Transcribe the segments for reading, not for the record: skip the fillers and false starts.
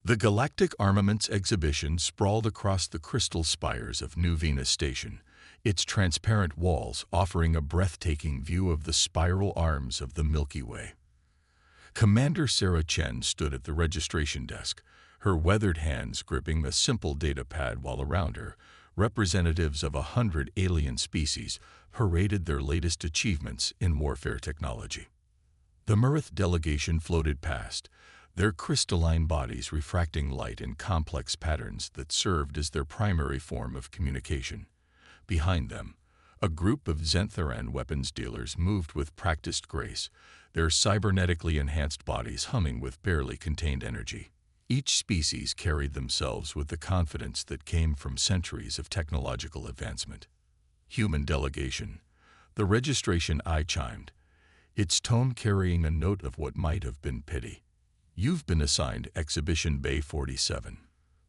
The Galactic Armaments exhibition sprawled across the crystal spires of New Venus Station, its transparent walls offering a breathtaking view of the spiral arms of the Milky Way. Commander Sarah Chen stood at the registration desk, her weathered hands gripping a simple data pad while around her, representatives of 100 alien species paraded their latest achievements in warfare technology. The Mirth delegation floated past, their crystalline bodies refracting light in complex patterns that served as their primary form of communication. Behind them, a group of Zentharan weapons dealers moved with practiced grace, their cybernetically enhanced bodies humming with barely contained energy. Each species carried themselves with the confidence that came from centuries of technological advancement. Human delegation. The registration eye chimed, its tone carrying a note of what might have been pity. You've been assigned Exhibition Bay 47.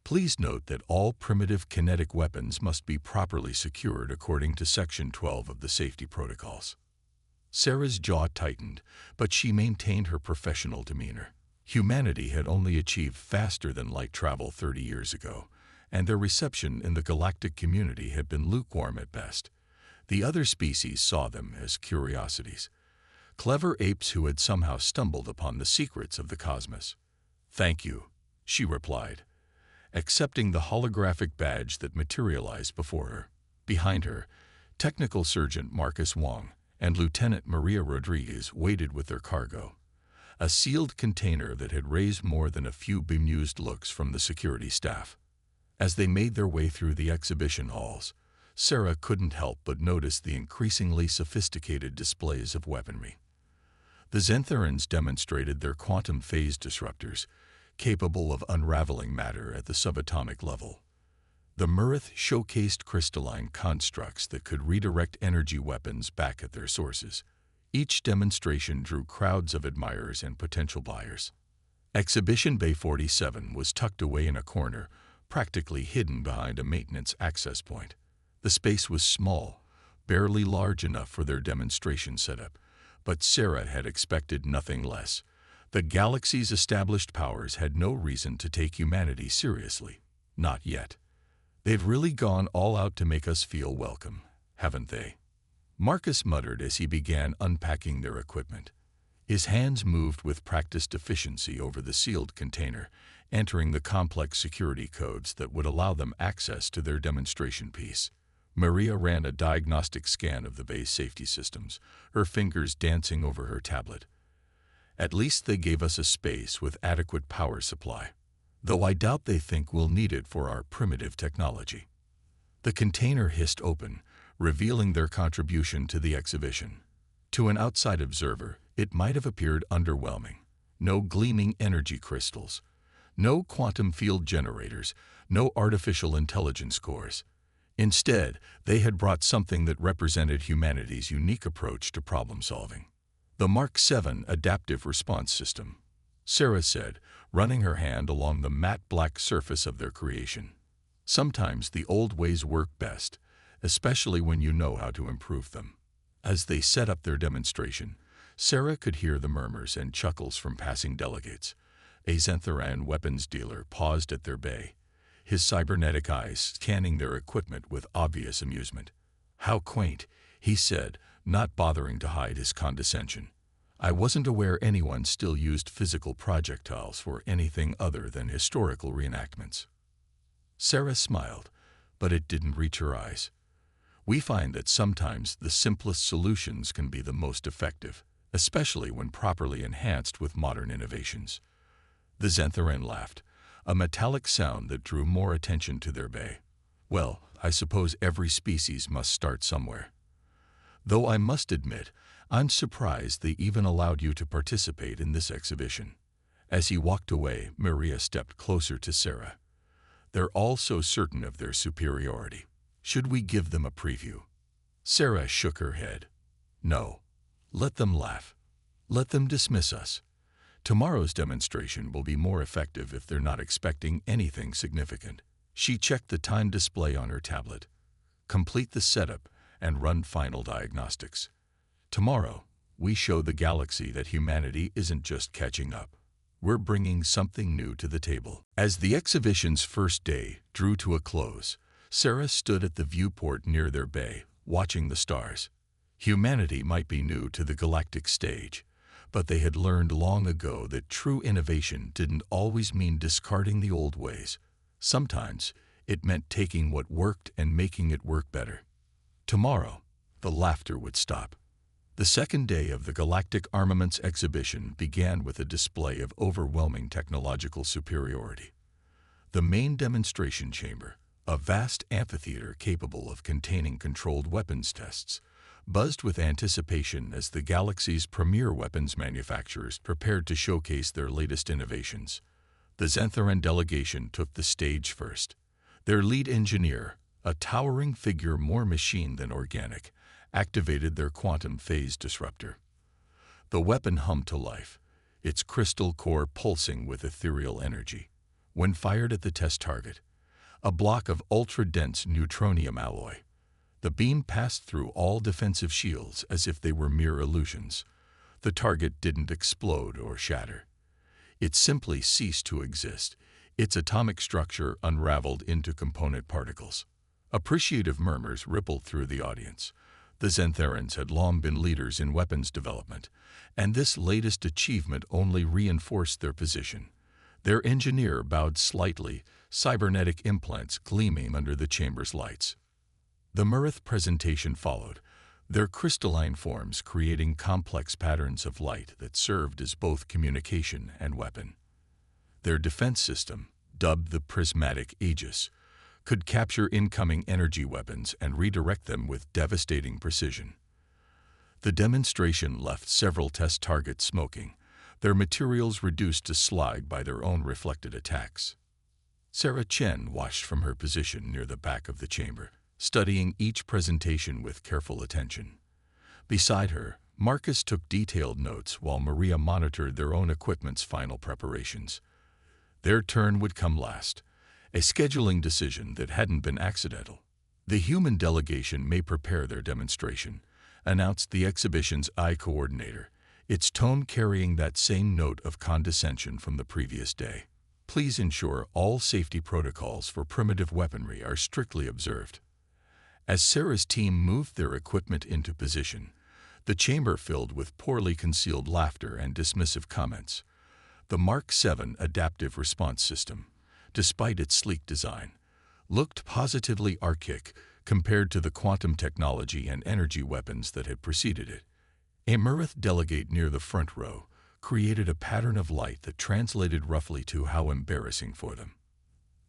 Please note that all primitive kinetic weapons must be properly secured according to Section 12 of the safety protocols. Sarah's jaw tightened, but she maintained her professional demeanor. Humanity had only achieved faster-than-light travel 30 years ago, and their reception in the galactic community had been lukewarm at best. The other species saw them as curiosities, clever apes who had somehow stumbled upon the secrets of the cosmos. "Thank you," she replied, accepting the holographic badge that materialized before her. Behind her, Technical Sergeant Marcus Wong and Lieutenant Maria Rodriguez waited with their cargo, a sealed container that had raised more than a few bemused looks from the security staff. As they made their way through the exhibition halls, Sarah couldn't help but notice the increasingly sophisticated displays of weaponry. The Zentharans demonstrated their quantum phase disruptors, capable of unraveling matter at the subatomic level. The Mirth showcased crystalline constructs that could redirect energy weapons back at their sources. Each demonstration drew crowds of admirers and potential buyers. Exhibition Bay 47 was tucked away in a corner, practically hidden behind a maintenance access point. The space was small, barely large enough for their demonstration setup, but Sarah had expected nothing less. The galaxy's established powers had no reason to take humanity seriously. Not yet. They've really gone all out to make us feel welcome, haven't they? Marcus muttered as he began unpacking their equipment. His hands moved with practiced efficiency over the sealed container, entering the complex security codes that would allow them access to their demonstration piece. Maria ran a diagnostic scan of the base safety systems, her fingers dancing over her tablet. At least they gave us a space with adequate power supply, though I doubt they think we'll need it for our primitive technology. The container hissed open, revealing their contribution to the exhibition. To an outside observer, it might have appeared underwhelming. No gleaming energy crystals, no quantum field generators, no artificial intelligence cores. Instead, they had brought something that represented humanity's unique approach to problem solving. The Mark 7 Adaptive Response System, Sarah said, running her hand along the matte black surface of their creation. Sometimes the old ways work best, especially when you know how to improve them. As they set up their demonstration, Sarah could hear the murmurs and chuckles from passing delegates. A Zentharan weapons dealer paused at their bay, his cybernetic eyes scanning their equipment with obvious amusement. "How quaint," he said, not bothering to hide his condescension. "I wasn't aware anyone still used physical projectiles for anything other than historical reenactments." Sarah smiled, but it didn't reach her eyes. "We find that sometimes the simplest solutions can be the most effective, especially when properly enhanced with modern innovations." The Zentharan laughed, a metallic sound that drew more attention to their bay. "Well, I suppose every species must start somewhere. Though I must admit, I'm surprised they even allowed you to participate in this exhibition." As he walked away, Maria stepped closer to Sarah. "They're all so certain of their superiority. Should we give them a preview?" Sarah shook her head. "No. Let them laugh. Let them dismiss us. Tomorrow's demonstration will be more effective if they're not expecting anything significant." She checked the time display on her tablet. "Complete the setup and run final diagnostics. Tomorrow, we show the galaxy that humanity isn't just catching up. We're bringing something new to the table. As the exhibition's first day drew to a close, Sarah stood at the viewport near their bay, watching the stars. Humanity might be new to the galactic stage, but they had learned long ago that true innovation didn't always mean discarding the old ways. Sometimes it meant taking what worked and making it work better. Tomorrow, the laughter would stop. The second day of the Galactic Armaments Exhibition began with a display of overwhelming technological superiority. The main demonstration chamber, a vast amphitheater capable of containing controlled weapons tests, buzzed with anticipation as the galaxy's premier weapons manufacturers prepared to showcase their latest innovations. The Zentharan delegation took the stage first. Their lead engineer, a towering figure more machine than organic, activated their quantum phase disruptor. The weapon hummed to life, its crystal core pulsing with ethereal energy. When fired at the test target, a block of ultra-dense neutronium alloy, the beam passed through all defensive shields as if they were mere illusions. The target didn't explode or shatter. It simply ceased to exist, its atomic structure unraveled into component particles. Appreciative murmurs rippled through the audience. The Zentharans had long been leaders in weapons development, and this latest achievement only reinforced their position. Their engineer bowed slightly, cybernetic implants gleaming under the chamber's lights. The Murith presentation followed, their crystalline forms creating complex patterns of light that served as both communication and weapon. Their defense system, dubbed the Prismatic Aegis, could capture incoming energy weapons and redirect them with devastating precision. The demonstration left several test targets smoking, their materials reduced to slag by their own reflected attacks. Sarah Chen watched from her position near the back of the chamber, studying each presentation with careful attention. Beside her, Marcus took detailed notes while Maria monitored their own equipment's final preparations. Their turn would come last, a scheduling decision that hadn't been accidental. The human delegation may prepare their demonstration, announced the exhibition's eye coordinator, its tone carrying that same note of condescension from the previous day. Please ensure all safety protocols for primitive weaponry are strictly observed. As Sarah's team moved their equipment into position, the chamber filled with poorly concealed laughter and dismissive comments. The Mark VII Adaptive Response System, despite its sleek design, looked positively archaic compared to the quantum technology and energy weapons that had preceded it. A Murith delegate near the front row created a pattern of light that translated roughly to how embarrassing for them.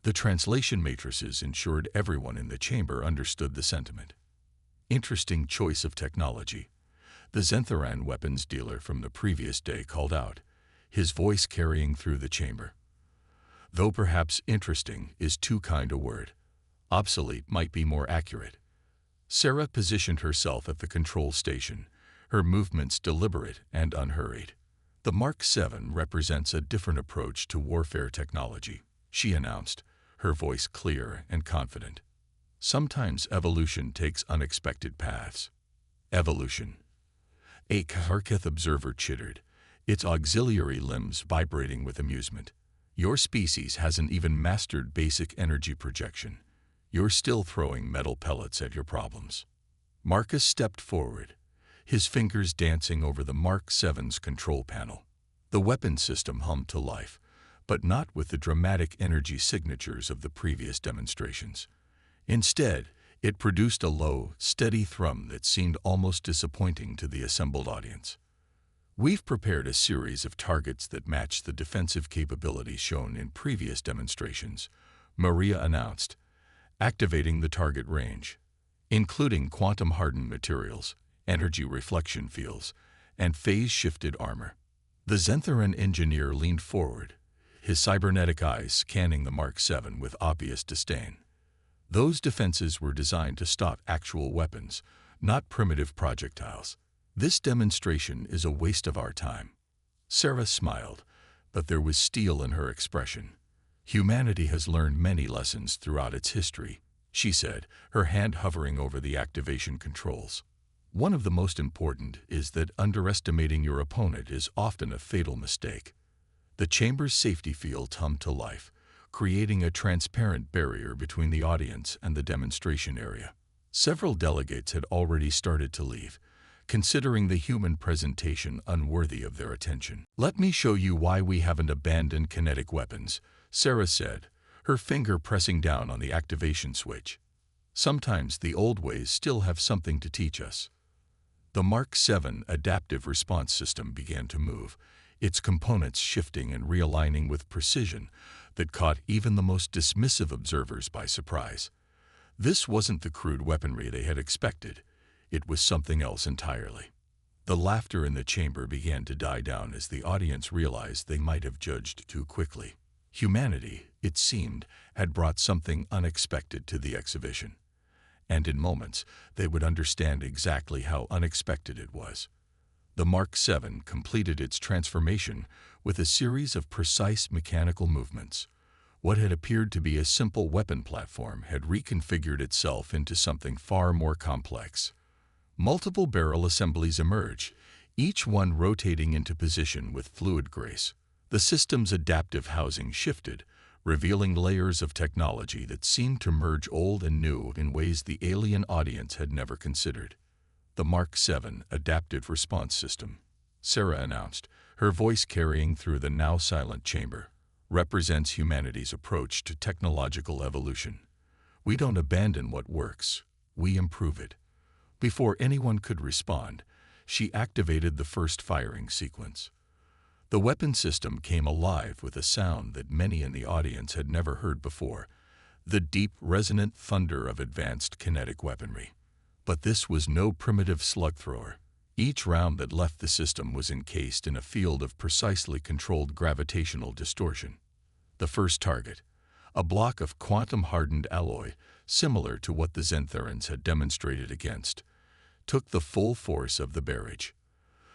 The translation matrices ensured everyone in the chamber understood the sentiment. Interesting choice of technology, the Zentharan weapons dealer from the previous day called out, his voice carrying through the chamber. Though perhaps interesting is too kind a word. Obsolete might be more accurate. Sarah positioned herself at the control station, her movements deliberate and unhurried. The Mark VII represents a different approach to warfare technology, she announced, her voice clear and confident. Sometimes evolution takes unexpected paths. Evolution. A Kharkith observer chittered, its auxiliary limbs vibrating with amusement. Your species hasn't even mastered basic energy projection. You're still throwing metal pellets at your problems. Marcus stepped forward, his fingers dancing over the Mark VII's control panel. The weapon system hummed to life, but not with the dramatic energy signatures of the previous demonstrations. Instead, it produced a low, steady thrum that seemed almost disappointing to the assembled audience. We've prepared a series of targets that match the defensive capabilities shown in previous demonstrations, Maria announced, activating the target range, including quantum-hardened materials, energy reflection fields, and phase-shifted armor. The Zentharan engineer leaned forward, his cybernetic eyes scanning the Mark VII with obvious disdain. Those defenses were designed to stop actual weapons, not primitive projectiles. This demonstration is a waste of our time. Sarah smiled, but there was steel in her expression. Humanity has learned many lessons throughout its history, she said, her hand hovering over the activation controls. One of the most important is that underestimating your opponent is often a fatal mistake. The chamber's safety field hummed to life, creating a transparent barrier between the audience and the demonstration area. Several delegates had already started to leave, considering the human presentation unworthy of their attention. "Let me show you why we haven't abandoned kinetic weapons," Sarah said, her finger pressing down on the activation switch. "Sometimes the old ways still have something to teach us." The Mark 7 adaptive response system began to move, its components shifting and realigning with precision that caught even the most dismissive observers by surprise. This wasn't the crude weaponry they had expected. It was something else entirely. The laughter in the chamber began to die down as the audience realized they might have judged too quickly. Humanity, it seemed, had brought something unexpected to the exhibition. And in moments, they would understand exactly how unexpected it was. The Mark 7 completed its transformation with a series of precise mechanical movements. What had appeared to be a simple weapon platform had reconfigured itself into something far more complex. Multiple barrel assemblies emerged, each one rotating into position with fluid grace. The system's adaptive housing shifted, revealing layers of technology that seemed to merge old and new in ways the alien audience had never considered. "The Mark 7 adaptive response system," Sarah announced, her voice carrying through the now silent chamber, "represents humanity's approach to technological evolution. We don't abandon what works, we improve it." Before anyone could respond, she activated the first firing sequence. The weapon system came alive with a sound that many in the audience had never heard before, the deep, resonant thunder of advanced kinetic weaponry. But this was no primitive slug thrower. Each round that left the system was encased in a field of precisely controlled gravitational distortion. The first target, a block of quantum-hardened alloy, similar to what the Xantharans had demonstrated against, took the full force of the barrage.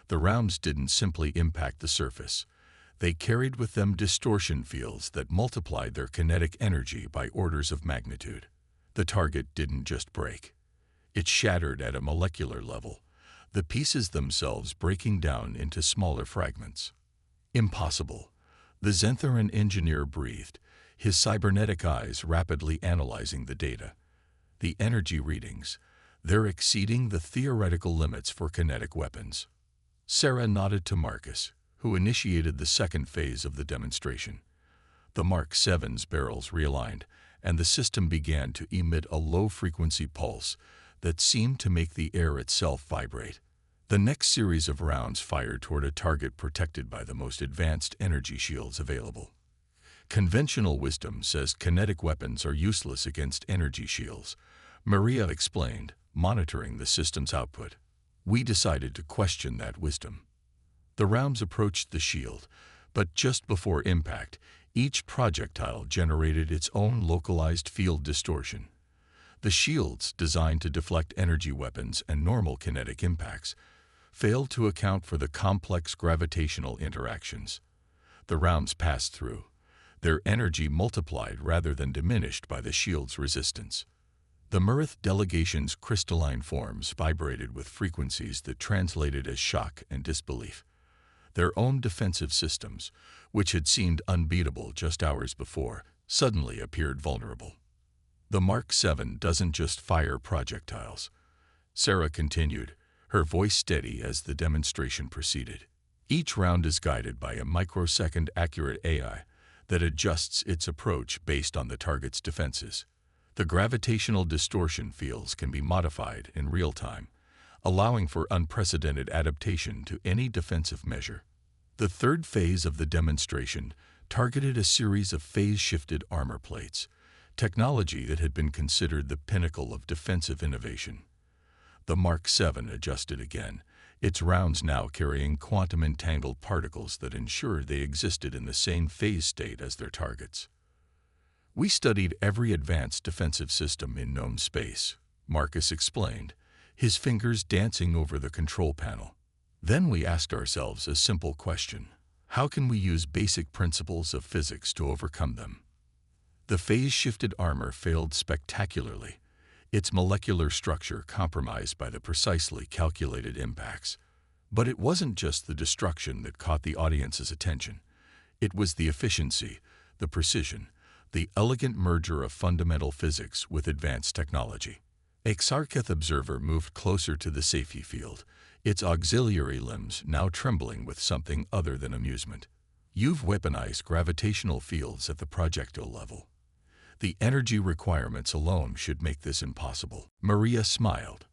The rounds didn't simply impact the surface. They carried with them distortion fields that multiplied their kinetic energy by orders of magnitude. The target didn't just break. It shattered at a molecular level, the pieces themselves breaking down into smaller fragments. "Impossible," the Xantharan engineer breathed, his cybernetic eyes rapidly analyzing the data. "The energy readings, they're exceeding the theoretical limits for kinetic weapons." Sarah nodded to Marcus, who initiated the second phase of the demonstration. The Mark 7's barrels realigned, and the system began to emit a low-frequency pulse that seemed to make the air itself vibrate. The next series of rounds fired toward a target protected by the most advanced energy shields available. "Conventional wisdom says kinetic weapons are useless against energy shields," Maria explained, monitoring the system's output. "We decided to question that wisdom." The rounds approached the shield, but just before impact, each projectile generated its own localized field distortion. The shields, designed to deflect energy weapons and normal kinetic impacts, failed to account for the complex gravitational interactions. The rounds passed through, their energy multiplied rather than diminished by the shield's resistance. The Murith delegation's crystalline forms vibrated with frequencies that translated as shock and disbelief. Their own defensive systems, which had seemed unbeatable just hours before, suddenly appeared vulnerable. "The Mark 7 doesn't just fire projectiles," Sarah continued, her voice steady as the demonstration proceeded. "Each round is guided by a microsecond accurate AI that adjusts its approach based on the target's defenses. The gravitational distortion fields can be modified in real time, allowing for unprecedented adaptation to any defensive measure." The third phase of the demonstration targeted a series of phase-shifted armor plates, technology that had been considered the pinnacle of defensive innovation. The Mark 7 adjusted again, its rounds now carrying quantum-entangled particles that ensured they existed in the same phase state as their targets. "We studied every advanced defensive system in known space," Marcus explained, his fingers dancing over the control panel. "Then we asked ourselves a simple question: how can we use basic principles of physics to overcome them?" The phase-shifted armor failed spectacularly, its molecular structure compromised by the precisely calculated impacts. But it wasn't just the destruction that caught the audience's attention. It was the efficiency, the precision, the elegant merger of fundamental physics with advanced technology. Exarcheth Observer moved closer to the safety field, its auxiliary limbs now trembling with something other than amusement. You've weaponized gravitational fields at the projectile level. The energy requirements alone should make this impossible. Maria smiled.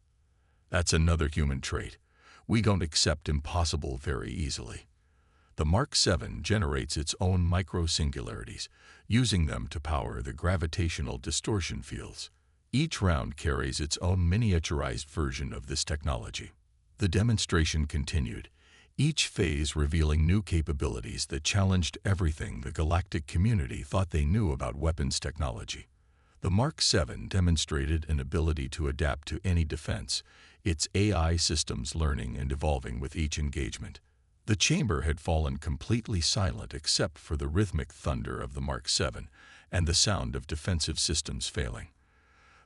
That's another human trait. We don't accept impossible very easily. The Mark 7 generates its own micro-singularities, using them to power the gravitational distortion fields. Each round carries its own miniaturized version of this technology. The demonstration continued, each phase revealing new capabilities that challenged everything the galactic community thought they knew about weapons technology. The Mark 7 demonstrated an ability to adapt to any defense, its AI systems learning and evolving with each engagement. The chamber had fallen completely silent except for the rhythmic thunder of the Mark 7 and the sound of defensive systems failing.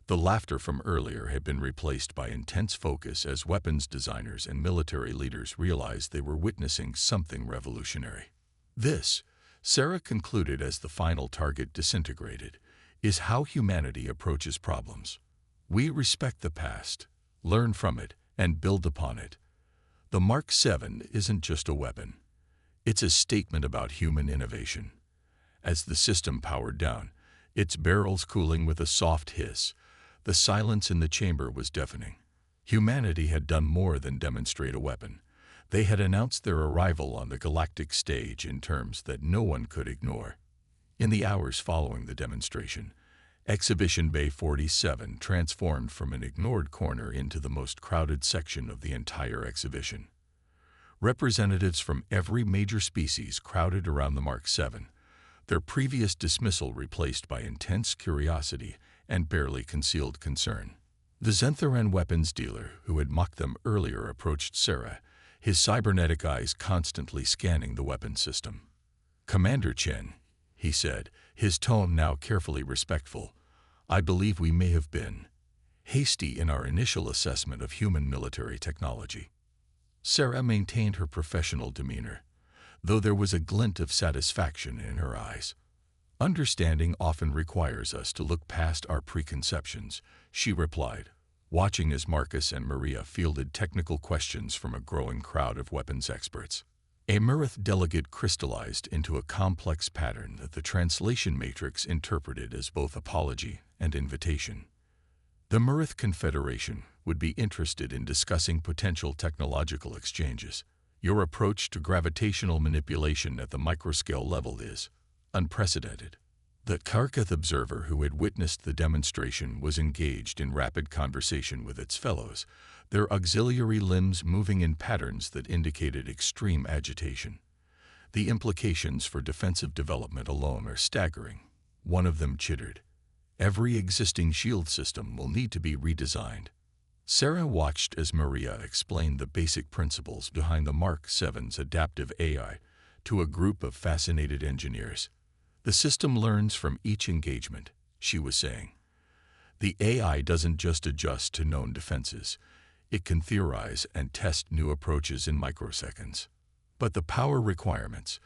The laughter from earlier had been replaced by intense focus as weapons designers and military leaders realized they were witnessing something revolutionary. This, Sarah concluded as the final target disintegrated, is how humanity approaches problems. We respect the past, learn from it, and build upon it. The Mark 7 isn't just a weapon. It's a statement about human innovation. As the system powered down, its barrels cooling with a soft hiss, the silence in the chamber was deafening. Humanity had done more than demonstrate a weapon. They had announced their arrival on the galactic stage in terms that no one could ignore. In the hours following the demonstration, Exhibition Bay 47 transformed from an ignored corner into the most crowded section of the entire exhibition. Representatives from every major species crowded around the Mark 7, their previous dismissal replaced by intense curiosity and barely concealed concern. The Zentharan weapons dealer who had mocked them earlier approached Sarah, his cybernetic eyes constantly scanning the weapon system. "Commander Chen," he said, his tone now carefully respectful, "I believe we may have been hasty in our initial assessment of human military technology." Sarah maintained her professional demeanor, though there was a glint of satisfaction in her eyes. "Understanding often requires us to look past our preconceptions," she replied, watching as Marcus and Maria fielded technical questions from a growing crowd of weapons experts. A Murith delegate crystallized into a complex pattern that the translation matrix interpreted as both apology and invitation. The Murith Confederation would be interested in discussing potential technological exchanges. Your approach to gravitational manipulation at the microscale level is unprecedented. The Karkath observer who had witnessed the demonstration was engaged in rapid conversation with its fellows, their auxiliary limbs moving in patterns that indicated extreme agitation. The implications for defensive development alone are staggering. One of them chittered. "Every existing shield system will need to be redesigned." Sarah watched as Maria explained the basic principles behind the Mark 7's adaptive AI to a group of fascinated engineers. "The system learns from each engagement," she was saying. "The AI doesn't just adjust to known defenses. It can theorize and test new approaches in microseconds." "But the power requirements,"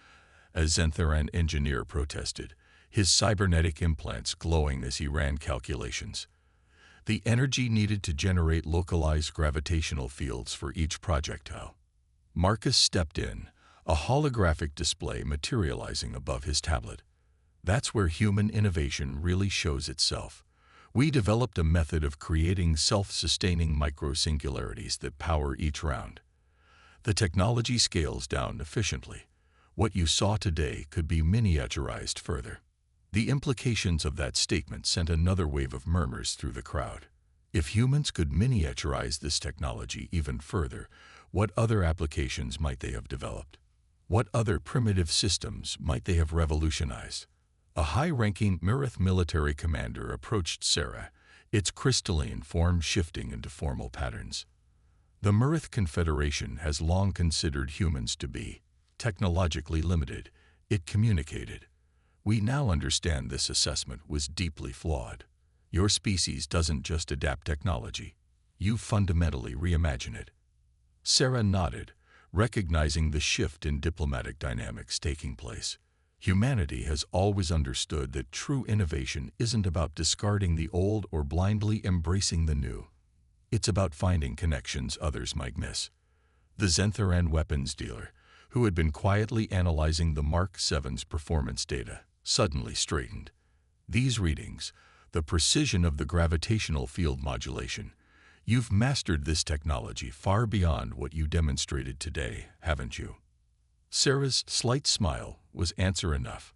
a Zentharan engineer protested, his cybernetic implants glowing as he ran calculations. "The energy needed to generate localized gravitational fields for each projectile." Marcus stepped in, a holographic display materializing above his tablet. "That's where human innovation really shows itself. We developed a method of creating self-sustaining micro-singularities that power each round. The technology scales down efficiently. What you saw today could be miniaturized further." The implications of that statement sent another wave of murmurs through the crowd. If humans could miniaturize this technology even further, what other applications might they have developed? What other primitive systems might they have revolutionized? A high-ranking Murith military commander approached Sarah, its crystalline form shifting into formal patterns. "The Murith Confederation has long considered humans to be technologically limited," it communicated. "We now understand this assessment was deeply flawed. Your species doesn't just adapt technology. You fundamentally reimagine it." Sarah nodded, recognizing the shift in diplomatic dynamics taking place. Humanity has always understood that true innovation isn't about discarding the old or blindly embracing the new. It's about finding connections others might miss. The Zentharan weapons dealer, who had been quietly analyzing the Mark 7's performance data, suddenly straightened. These readings, the precision of the gravitational field modulation, you've mastered this technology far beyond what you demonstrated today, haven't you? Sarah's slight smile was answer enough.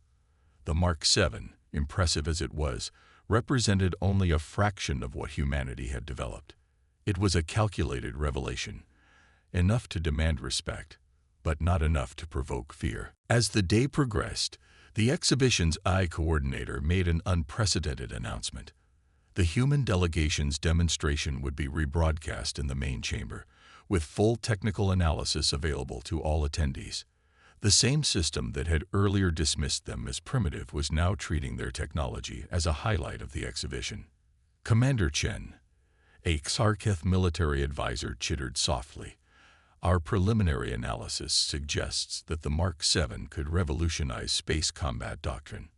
The Mark 7, impressive as it was, represented only a fraction of what humanity had developed. It was a calculated revelation, enough to demand respect, but not enough to provoke fear. As the day progressed, the exhibition's coordinator made an unprecedented announcement. The human delegation's demonstration would be rebroadcast in the main chamber, with full technical analysis available to all attendees. The same system that had earlier dismissed them as primitive was now treating their technology as a highlight of the exhibition. Commander Chen, a Xarketh military advisor, chittered softly. Our preliminary analysis suggests that the Mark 7 could revolutionize space combat doctrine.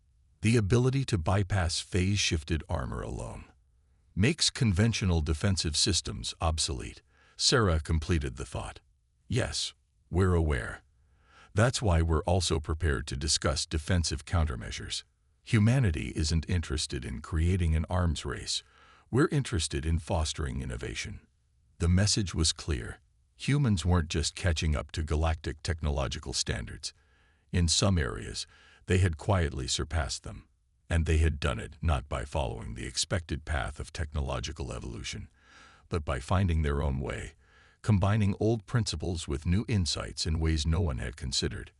The ability to bypass phase-shifted armor alone makes conventional defensive systems obsolete. Sarah completed the thought. Yes, we're aware. That's why we're also prepared to discuss defensive countermeasures. Humanity isn't interested in creating an arms race. We're interested in fostering innovation. The message was clear. Humans weren't just catching up to galactic technological standards. In some areas, they had quietly surpassed them. And they had done it not by following the expected path of technological evolution, but by finding their own way, combining old principles with new insights in ways no one had considered.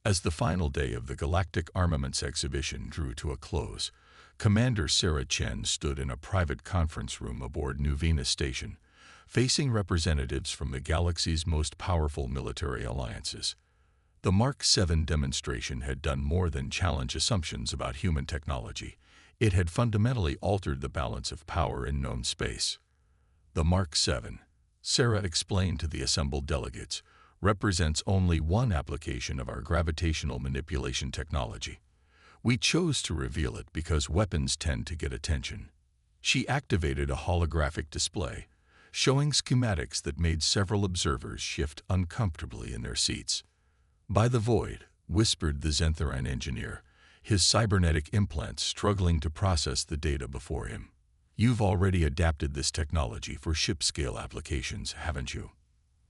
As the final day of the Galactic Armaments Exhibition drew to a close, Commander Sarah Chen stood in a private conference room aboard New Venus Station, facing representatives from the galaxy's most powerful military alliances. The Mark 7 demonstration had done more than challenge assumptions about human technology. It had fundamentally altered the balance of power in known space. The Mark 7, Sarah explained to the assembled delegates, represents only one application of our gravitational manipulation technology. We chose to reveal it because weapons tend to get attention. She activated a holographic display, showing schematics that made several observers shift uncomfortably in their seats. "By the void," whispered the Zentharan engineer, his cybernetic implants struggling to process the data before him. "You've already adapted this technology for ship-scale applications, haven't you?"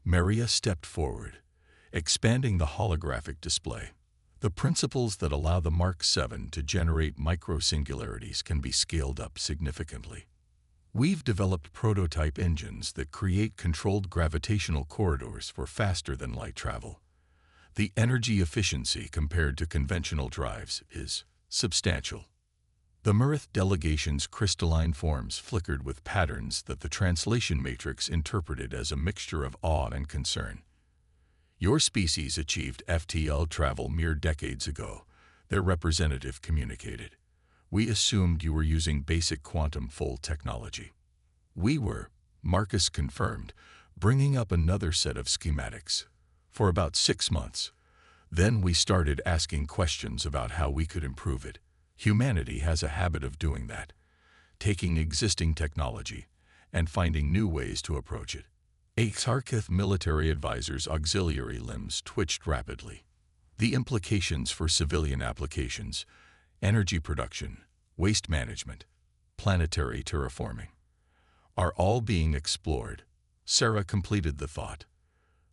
Maria stepped forward, expanding the holographic display. "The principles that allow the Mark 7 to generate micro-singularities can be scaled up significantly. We've developed prototype engines that create controlled gravitational corridors for faster-than-light travel. The energy efficiency compared to conventional drives is substantial." The Mirith delegation's crystalline forms flickered with patterns that the translation matrix interpreted as a mixture of awe and concern. "Your species achieved FTL travel mere decades ago," their representative communicated. "We assumed you were using basic quantum fold technology." "We were," Marcus confirmed, bringing up another set of schematics. "For about 6 months. Then we started asking questions about how we could improve it. Humanity has a habit of doing that, taking existing technology and finding new ways to approach it." A Xarketh military advisor's auxiliary limbs twitched rapidly. "The implications for civilian applications, energy production, waste management, planetary terraforming, are all being explored." Sarah completed the thought.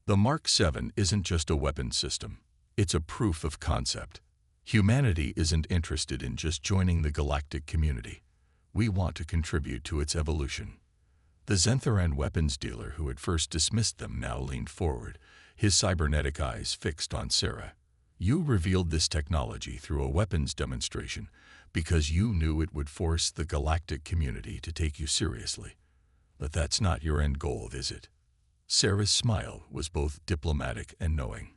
"The Mark 7 isn't just a weapon system. It's a proof of concept. Humanity isn't interested in just joining the galactic community. We want to contribute to its evolution." The Zentharan weapons dealer who had first dismissed them now leaned forward, his cybernetic eyes fixed on Sarah. "You revealed this technology through a weapons demonstration because you knew it would force the galactic community to take you seriously. But that's not your end goal, is it?" Sarah's smile was both diplomatic and knowing.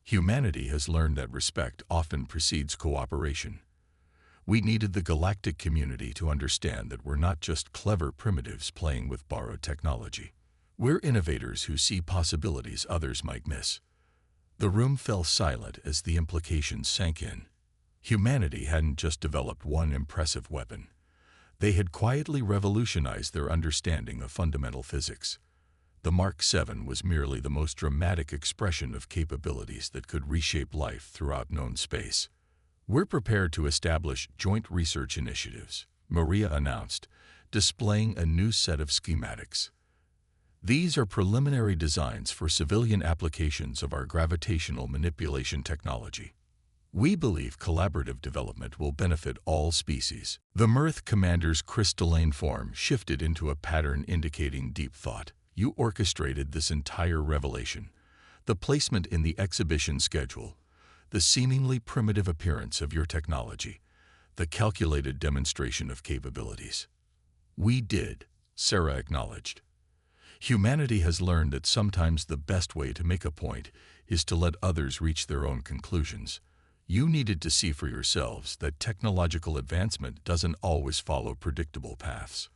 "Humanity has learned that respect often precedes cooperation. We needed the galactic community to understand that we're not just clever primitives playing with borrowed technology. We're innovators who see possibilities others might miss." The room fell silent as the implications sank in. Humanity hadn't just developed one impressive weapon. They had quietly revolutionized their understanding of fundamental physics. The Mark 7 was merely the most dramatic expression of capabilities that could reshape life throughout known space. "We're prepared to establish joint research initiatives," Maria announced, displaying a new set of schematics. "These are preliminary designs for civilian applications of our gravitational manipulation technology. We believe collaborative development will benefit all species." The Mirth commander's crystalline form shifted into a pattern indicating deep thought. "You orchestrated this entire revelation. The placement in the exhibition schedule, the seemingly primitive appearance of your technology, the calculated demonstration of capabilities." "We did," Sarah acknowledged. "Humanity has learned that sometimes the best way to make a point is to let others reach their own conclusions. You needed to see for yourselves that technological advancement doesn't always follow predictable paths."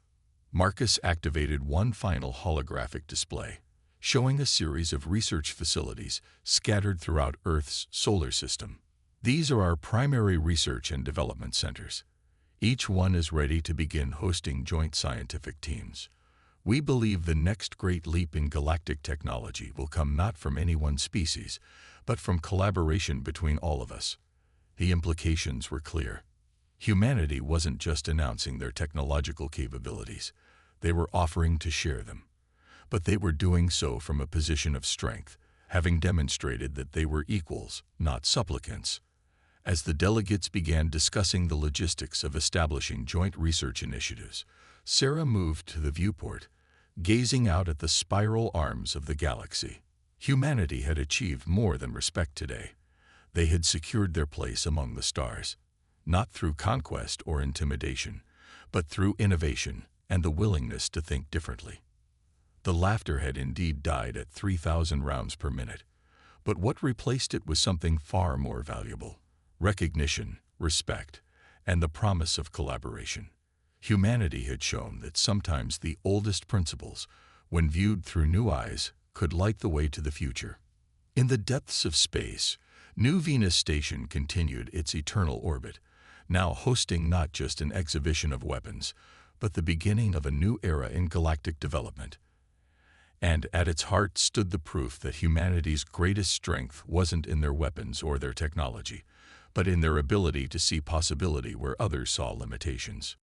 Marcus activated one final holographic display, showing a series of research facilities scattered throughout Earth's solar system. "These are our primary research and development centers. Each one is ready to begin hosting joint scientific teams. We believe the next great leap in galactic technology will come not from any one species, but from collaboration between all of us." The implications were clear. Humanity wasn't just announcing their technological capabilities. They were offering to share them. But they were doing so from a position of strength, having demonstrated that they were equals, not supplicants. As the delegates began discussing the logistics of establishing joint research initiatives, Sarah moved to the viewport, gazing out at the spiral arms of the galaxy. Humanity had achieved more than respect today. They had secured their place among the stars, not through conquest or intimidation, but through innovation and the willingness to think differently. The laughter had indeed died at 3,000 rounds per minute, but what replaced it was something far more valuable: recognition, respect, and the promise of collaboration. Humanity had shown that sometimes the oldest principles, when viewed through new eyes, could light the way to the future. In the depths of space, New Venus Station continued its eternal orbit, now hosting not just an exhibition of weapons, but the beginning of a new era in galactic development. And at its heart stood the proof that humanity's greatest strength wasn't in their weapons or their technology, but in their ability to see possibility where others saw limitations.